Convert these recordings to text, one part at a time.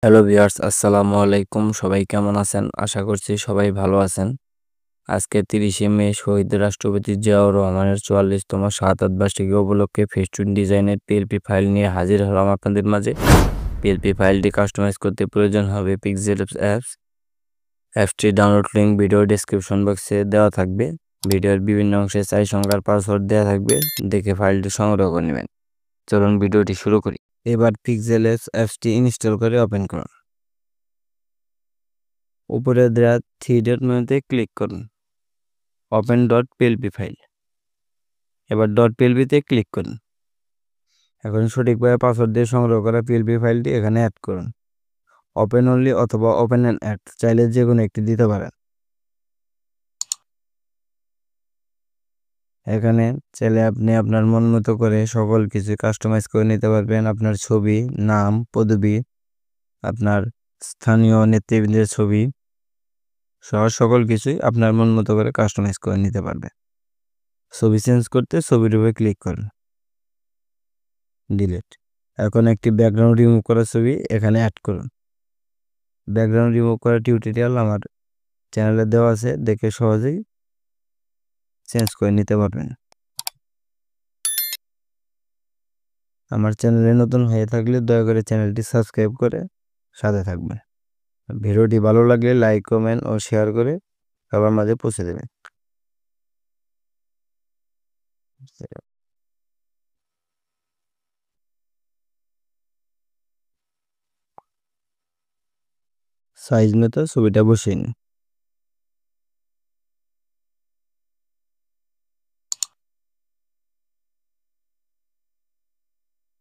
Hello viewers, আসসালামু আলাইকুম। সবাই কেমন আছেন? আশা করছি সবাই ভালো আছেন। আজকে 30শে মে শহীদ রাষ্ট্রপতি জিয়াউর রহমানের 44তম শাহাদাত বার্ষিকী উপলক্ষে ফেস্টুন ডিজাইনের পিএলপি ফাইল নিয়ে হাজির হলাম আপনাদের মাঝে। পিএলপি ফাইলটি কাস্টমাইজ করতে প্রয়োজন হবে পিক্সেল অ্যাপস। অ্যাপসটি ডাউনলোড লিঙ্ক ভিডিও ডেসক্রিপশন বক্সে দেওয়া থাকবে। ভিডিওর বিভিন্ন অংশে 4 সংখ্যার পাসওয়ার্ড দেওয়া থাকবে, দেখে ফাইলটি সংগ্রহ করে নেবেন। চলুন ভিডিওটি শুরু করি। এবার পিক্সেল অ্যাপসটি ইনস্টল করে ওপেন করুন। উপরে দেওয়া থ্রি ডট মেনুতে ক্লিক করুন। Open dot PLP file. এবার ডট পিএলপিতে ক্লিক করুন। এখন সঠিকভাবে পাসওয়ার্ড দিয়ে সংগ্রহ করা পিএলপি ফাইলটি এখানে অ্যাড করুন। ওপেন অনলি অথবা ওপেন অ্যান্ড অ্যাড চাইলে যে কোনো একটি দিতে পারেন। এখানে চাইলে আপনি আপনার মন মতো করে সকল কিছু কাস্টমাইজ করে নিতে পারবেন। আপনার ছবি, নাম, পদবি, আপনার স্থানীয় নেতৃবৃন্দের ছবি সহ সকল কিছুই আপনার মন মতো করে কাস্টমাইজ করে নিতে পারবেন। ছবি চেঞ্জ করতে ছবির উপরে ক্লিক করুন, ডিলিট। এখন একটি ব্যাকগ্রাউন্ড রিমুভ করা ছবি এখানে অ্যাড করুন। ব্যাকগ্রাউন্ড রিমুভ করার টিউটোরিয়াল আমার চ্যানেলে দেওয়া আছে, দেখে সহজেই চেঞ্জ করে নিতে পারবেন। আমার চ্যানেলে নতুন হয়ে থাকলে দয়া করে চ্যানেলটি সাবস্ক্রাইব করে সাথে থাকবেন। ভিডিওটি ভালো লাগলে লাইক, কমেন্ট ও শেয়ার করে সবার মাঝে পৌঁছে দেবেন। সাইজ মতো ছবিটা বসিয়ে নিন।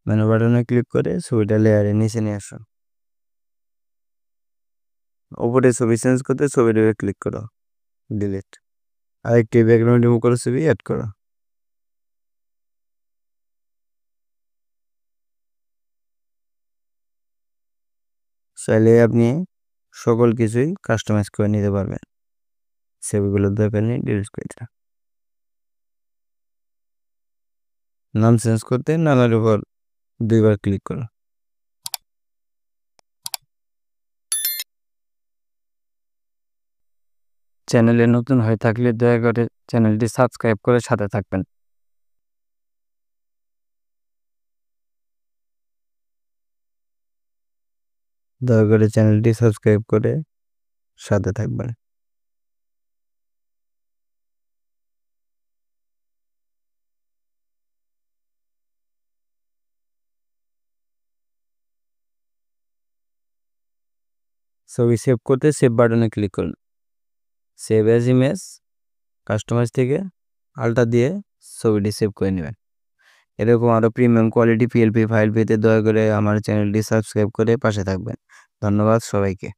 মেনু বাটনে ক্লিক করে ছবিটা লেয়ারের নিচে নিয়ে আসুন। উপরে ছবি চেঞ্জ করতে ছবির উপরে ক্লিক করো, ডিলিট। আরেকটি ব্যাকগ্রাউন্ড রিমুভ করা ছবি অ্যাড করো। চাইলে আপনি সকল কিছুই কাস্টমাইজ করে নিতে পারবেন। ছবিগুলো দরকার নেই, ডিলিট করে দিন। নাম চেঞ্জ করতে নামের উপর 2বার ক্লিক করুন। চ্যানেলে নতুন হয়ে থাকলে দয়া করে চ্যানেলটি সাবস্ক্রাইব করে সাথে থাকবেন। দয়া করে চ্যানেলটি সাবস্ক্রাইব করে সাথে থাকবেন। ছবি সেভ করতে সেভ বাটনে ক্লিক করুন। সেভ অ্যাজ ইমেজ, কাস্টমাইজ থেকে আলটা দিয়ে ছবিটি সেভ করে নেবেন। এরকম আরও প্রিমিয়াম কোয়ালিটি পিএলপি ফাইল পেতে দয়া করে আমার চ্যানেলটি সাবস্ক্রাইব করে পাশে থাকবেন। ধন্যবাদ সবাইকে।